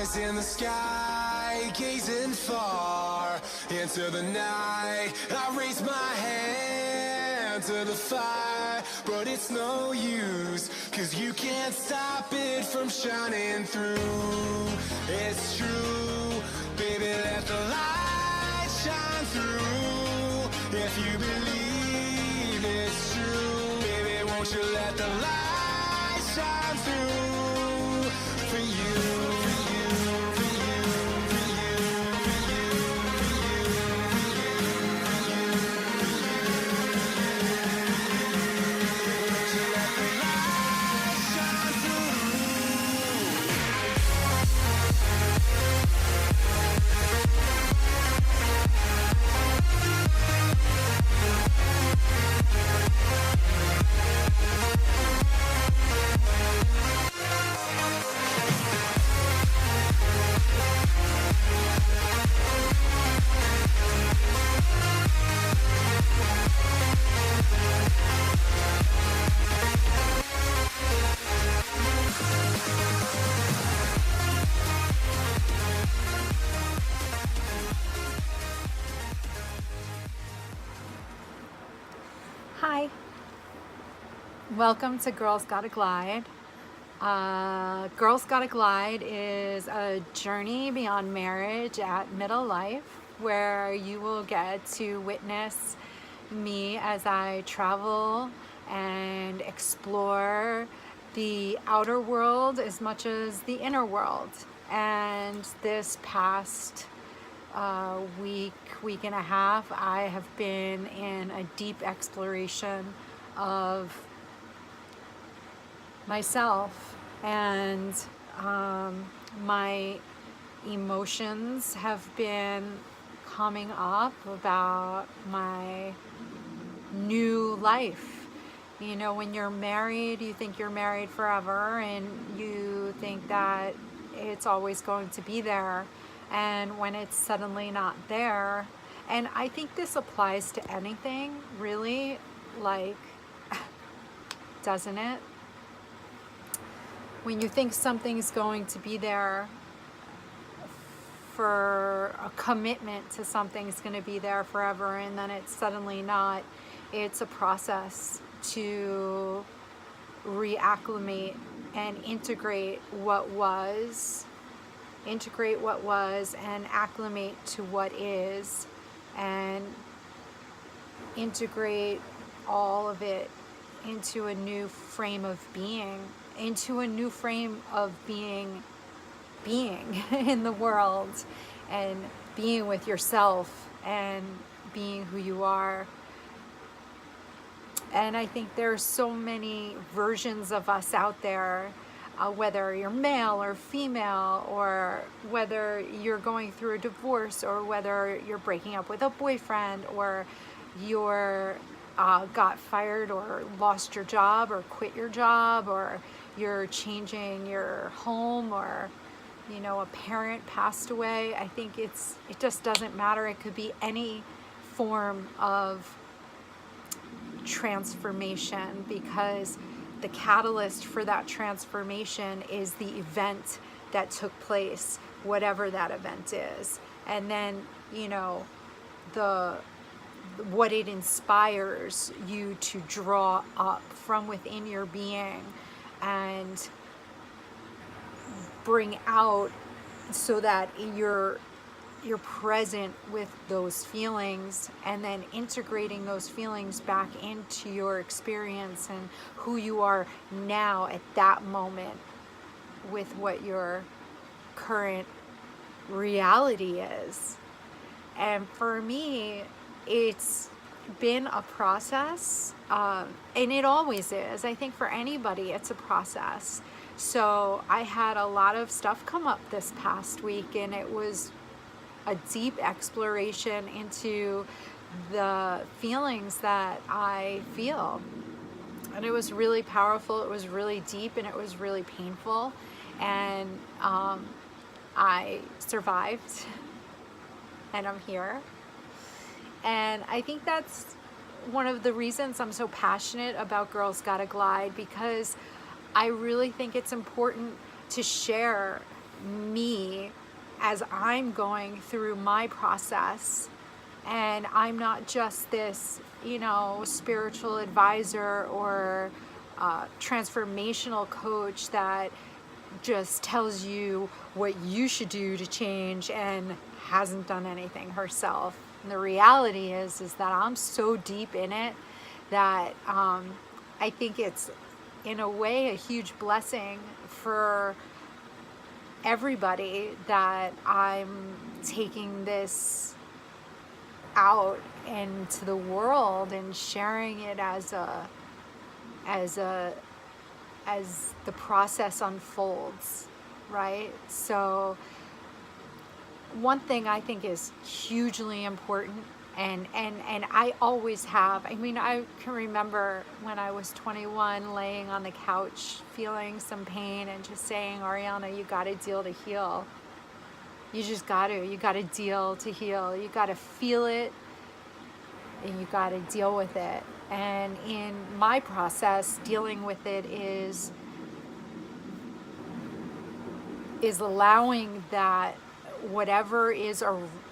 eyes in the sky, gazing far into the night. I raise my hand to the fire, but it's no use, 'cause you can't stop it from shining through. It's true, baby, let the light shine through. If you believe it's true, baby, won't you let the light shine through for you, for you, for you, for you, for you, for you, for you, for you, won't you let the light shine through? Hi, welcome to Girls Gotta Glide. Girls Gotta Glide is a journey beyond marriage at middle life where you will get to witness me as I travel and explore the outer world as much as the inner world. And this past week and a half, I have been in a deep exploration of myself, and my emotions have been coming up about my new life. You know, when you're married, you think you're married forever, and you think that it's always going to be there. And when it's suddenly not there, and I think this applies to anything, really, like, doesn't it? When you think something's going to be there, for a commitment to something's going to be there forever, and then it's suddenly not, it's a process to reacclimate and integrate what was and acclimate to what is, and integrate all of it into a new frame of being, in the world, and being with yourself and being who you are. And I think there's so many versions of us out there, whether you're male or female, or whether you're going through a divorce, or whether you're breaking up with a boyfriend, or you're got fired or lost your job or quit your job, or you're changing your home, or you know, a parent passed away. I think it just doesn't matter. It could be any form of transformation, because the catalyst for that transformation is the event that took place, whatever that event is. And then, you know, what it inspires you to draw up from within your being and bring out, so that you're present with those feelings, and then integrating those feelings back into your experience and who you are now at that moment with what your current reality is. And for me, it's been a process, and it always is. I think for anybody, it's a process. So I had a lot of stuff come up this past week, and it was a deep exploration into the feelings that I feel. And it was really powerful, it was really deep, and it was really painful. And I survived, and I'm here. And I think that's one of the reasons I'm so passionate about Girls Gotta Glide, because I really think it's important to share me as I'm going through my process. And I'm not just this, spiritual advisor or transformational coach that just tells you what you should do to change and hasn't done anything herself. And the reality is that I'm so deep in it that I think it's, in a way, a huge blessing for everybody that I'm taking this out into the world and sharing it as the process unfolds, right? So one thing I think is hugely important, and I always have. I mean, I can remember when I was 21 laying on the couch feeling some pain and just saying, Ariana, you got to deal to heal. You just got to. You got to deal to heal. You got to feel it and you got to deal with it. And in my process, dealing with it is allowing that whatever is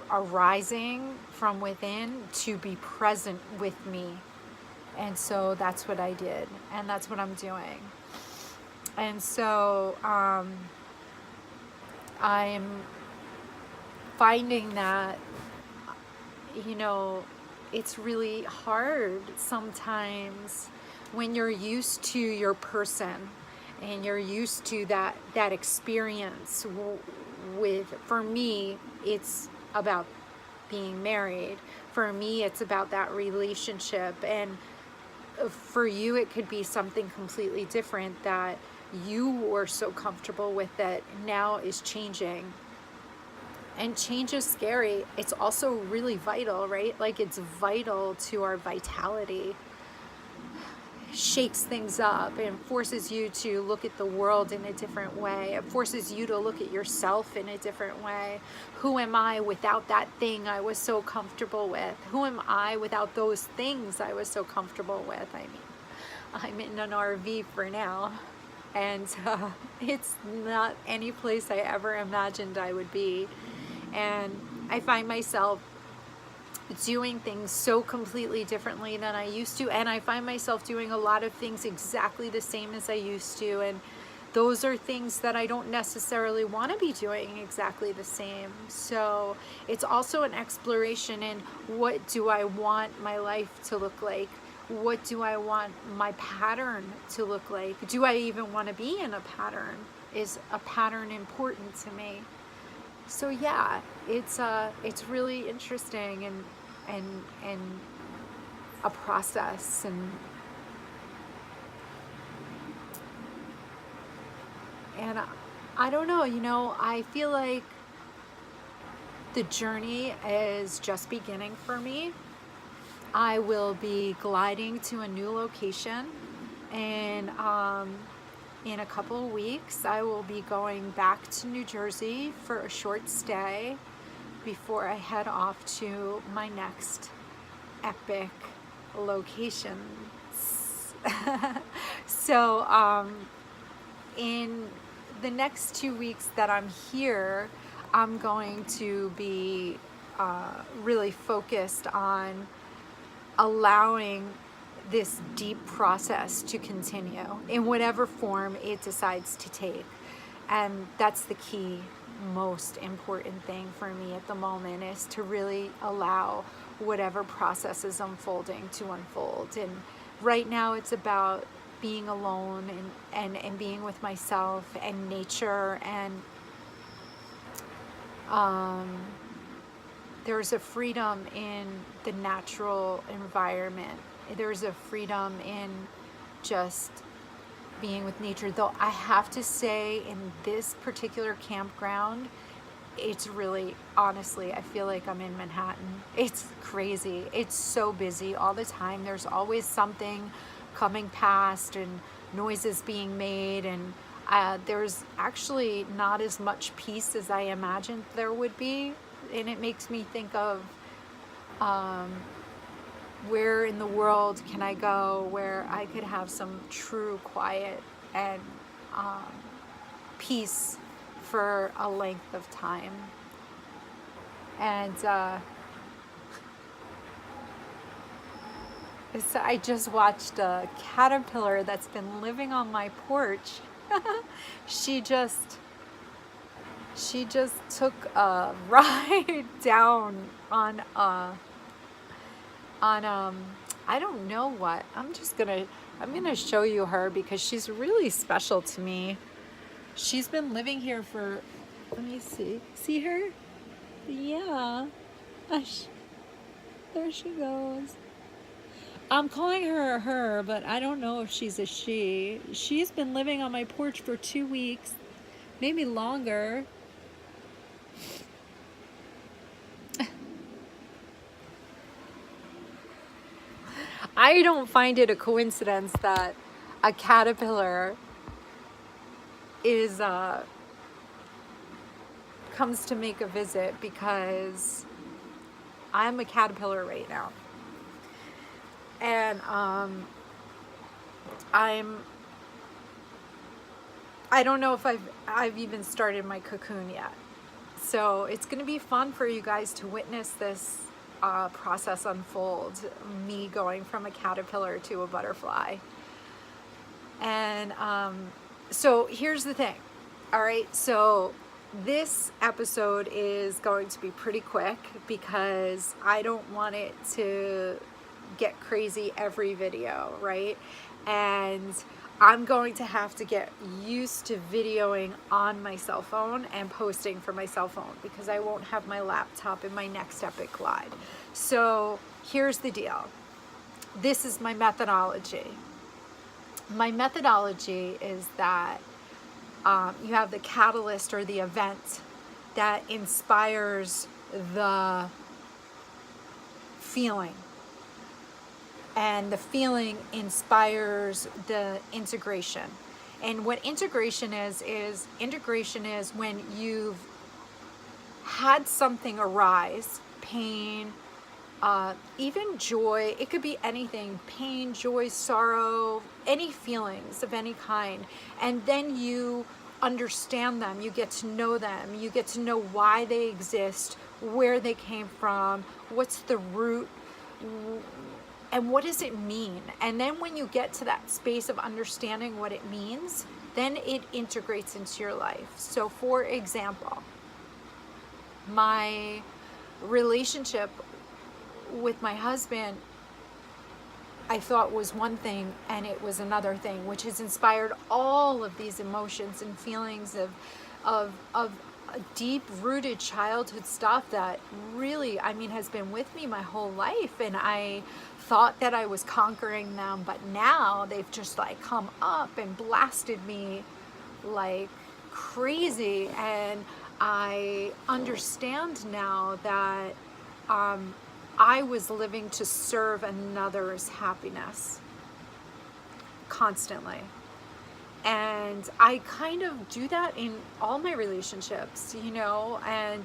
arising from within to be present with me. And so that's what I did, and that's what I'm doing. And so I'm finding that, it's really hard sometimes when you're used to your person and you're used to that experience with, for me, it's about being married. For me, it's about that relationship. And for you, it could be something completely different that you were so comfortable with that now is changing. And change is scary. It's also really vital, right? Like, it's vital to our vitality. Shakes things up and forces you to look at the world in a different way. It forces you to look at yourself in a different way. Who am I without that thing I was so comfortable with? Who am I without those things I was so comfortable with? I mean, I'm in an RV for now, and it's not any place I ever imagined I would be. And I find myself doing things so completely differently than I used to, and I find myself doing a lot of things exactly the same as I used to, and those are things that I don't necessarily want to be doing exactly the same. So it's also an exploration in, what do I want my life to look like? What do I want my pattern to look like? Do I even want to be in a pattern? Is a pattern important to me? So yeah, it's really interesting and a process, and I don't know, I feel like the journey is just beginning for me. I will be gliding to a new location, and in a couple of weeks, I will be going back to New Jersey for a short stay before I head off to my next epic locations. So in the next 2 weeks that I'm here, I'm going to be really focused on allowing this deep process to continue in whatever form it decides to take. And that's the key, most important thing for me at the moment, is to really allow whatever process is unfolding to unfold. And right now it's about being alone and being with myself and nature, and there's a freedom in the natural environment. There's a freedom in just being with nature. Though I have to say, in this particular campground, it's really, honestly, I feel like I'm in Manhattan. It's crazy. It's so busy all the time. There's always something coming past and noises being made, and there's actually not as much peace as I imagined there would be. And it makes me think of where in the world can I go where I could have some true quiet and peace for a length of time. And so I just watched a caterpillar that's been living on my porch. She just took a ride down on I don't know what. I'm gonna show you her because she's really special to me. She's been living here for, let me see her? Yeah. There she goes. I'm calling her a her, but I don't know if she's a she. She's been living on my porch for 2 weeks, maybe longer. I don't find it a coincidence that a caterpillar is comes to make a visit, because I'm a caterpillar right now. And I don't know if I've even started my cocoon yet. So it's going to be fun for you guys to witness this process unfold, me going from a caterpillar to a butterfly. And so here's the thing. All right, so this episode is going to be pretty quick because I don't want it to get crazy every video, right? And I'm going to have to get used to videoing on my cell phone and posting from my cell phone because I won't have my laptop in my next Epic Live. So here's the deal. This is my methodology. My methodology is that you have the catalyst or the event that inspires the feeling. And the feeling inspires the integration. And what integration is when you've had something arise, pain, even joy, it could be anything, pain, joy, sorrow, any feelings of any kind. And then you understand them, you get to know them, you get to know why they exist, where they came from, what's the root, and what does it mean? And then when you get to that space of understanding what it means, then it integrates into your life. So for example, my relationship with my husband, I thought was one thing and it was another thing, which has inspired all of these emotions and feelings of deep rooted childhood stuff that really, I mean, has been with me my whole life. And I thought that I was conquering them, but now they've just like come up and blasted me like crazy. And I understand now that I was living to serve another's happiness constantly. And I kind of do that in all my relationships, you know, and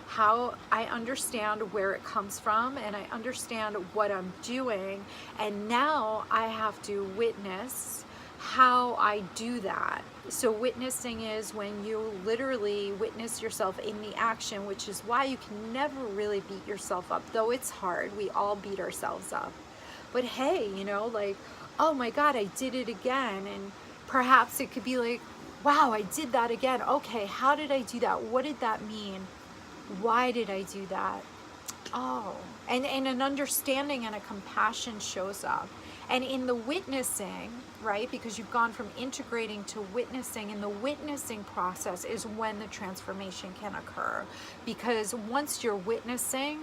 how I understand where it comes from and I understand what I'm doing. And now I have to witness how I do that. So witnessing is when you literally witness yourself in the action, which is why you can never really beat yourself up, though it's hard. We all beat ourselves up. But hey, you know, like, oh my God, I did it again. And perhaps it could be like, wow, I did that again. Okay, how did I do that? What did that mean? Why did I do that? Oh, and an understanding and a compassion shows up. And in the witnessing, right, because you've gone from integrating to witnessing, in the witnessing process is when the transformation can occur. Because once you're witnessing,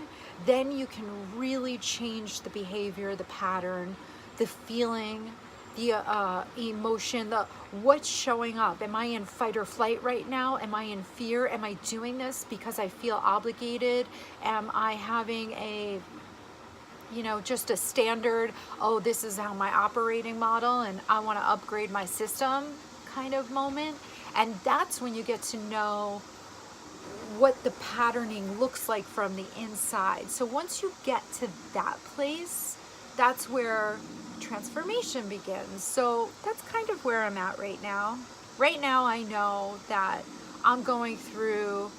then you can really change the behavior, the pattern, the feeling, the emotion, what's showing up. Am I in fight or flight right now? Am I in fear? Am I doing this because I feel obligated? Am I having a, you know, just a standard, oh, this is how my operating model and I want to upgrade my system kind of moment? And that's when you get to know what the patterning looks like from the inside. So once you get to that place, that's where transformation begins. So that's kind of where I'm at right now. Right now I know that I'm going through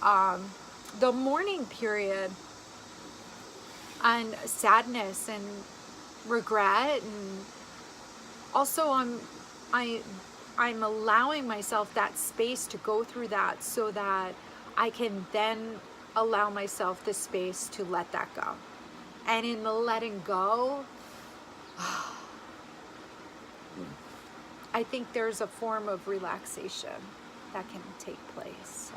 the mourning period, and sadness and regret, and also I'm allowing myself that space to go through that, so that I can then allow myself the space to let that go. And in the letting go, I think there's a form of relaxation that can take place. So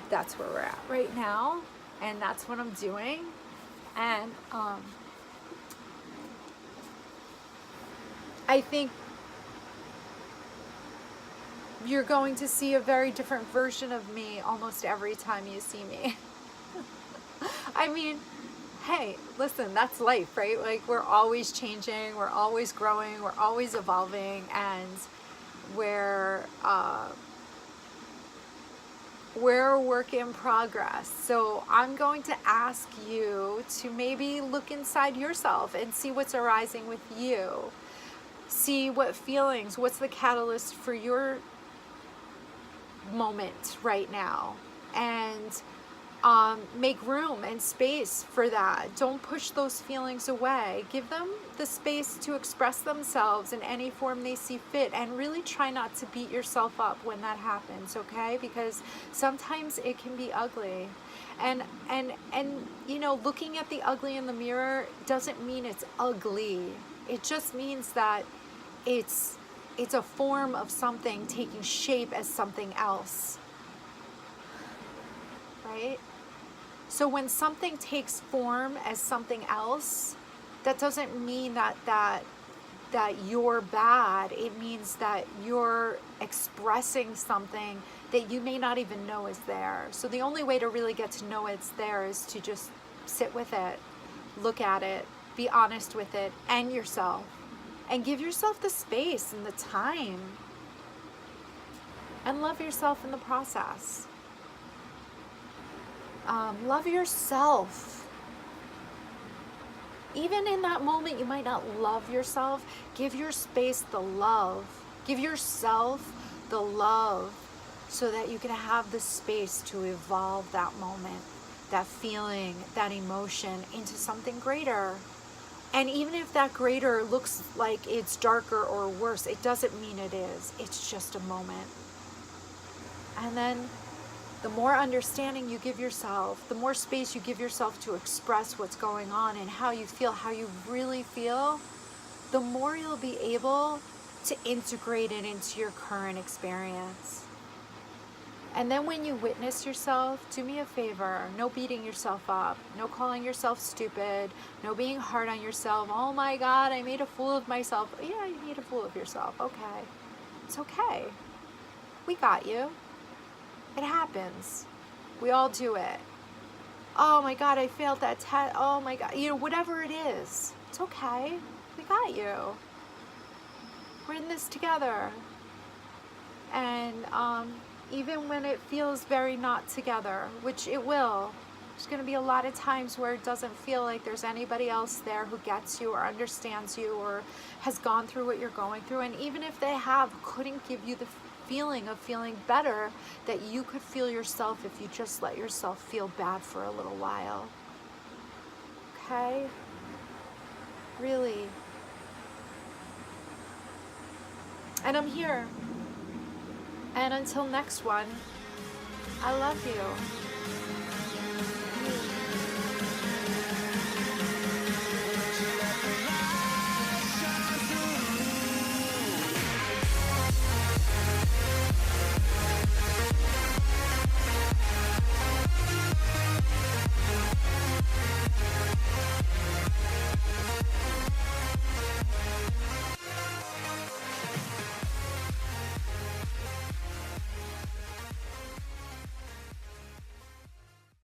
that's where we're at right now, and that's what I'm doing. And I think you're going to see a very different version of me almost every time you see me. I mean, hey, listen, that's life, right? Like, we're always changing, we're always growing, we're always evolving, and we're a work in progress. So I'm going to ask you to maybe look inside yourself and see what's arising with you. See what feelings, what's the catalyst for your moment right now, and make room and space for that. Don't push those feelings away. Give them the space to express themselves in any form they see fit, and really try not to beat yourself up when that happens, okay? Because sometimes it can be ugly. And you know, looking at the ugly in the mirror doesn't mean it's ugly. It just means that it's a form of something taking shape as something else, right? So when something takes form as something else, that doesn't mean that you're bad. It means that you're expressing something that you may not even know is there. So the only way to really get to know it's there is to just sit with it, look at it, be honest with it and yourself, and give yourself the space and the time, and love yourself in the process. Love yourself. Even in that moment you might not love yourself, give your space the love. Give yourself the love, so that you can have the space to evolve that moment, that feeling, that emotion into something greater. And even if that greater looks like it's darker or worse, it doesn't mean it is. It's just a moment. And then the more understanding you give yourself, the more space you give yourself to express what's going on and how you feel, how you really feel, the more you'll be able to integrate it into your current experience. And then when you witness yourself, do me a favor, no beating yourself up, no calling yourself stupid, no being hard on yourself. Oh my God, I made a fool of myself. Yeah, you made a fool of yourself. Okay. It's okay. We got you. It happens. We all do it. Oh my God, I failed that test. Oh my God, you know, whatever it is, it's okay. We got you. We're in this together. And even when it feels very not together, which it will, there's going to be a lot of times where it doesn't feel like there's anybody else there who gets you or understands you or has gone through what you're going through. And even if they have, couldn't give you the feeling of feeling better that you could feel yourself if you just let yourself feel bad for a little while. Okay? Really. And I'm here. And until next one, I love you.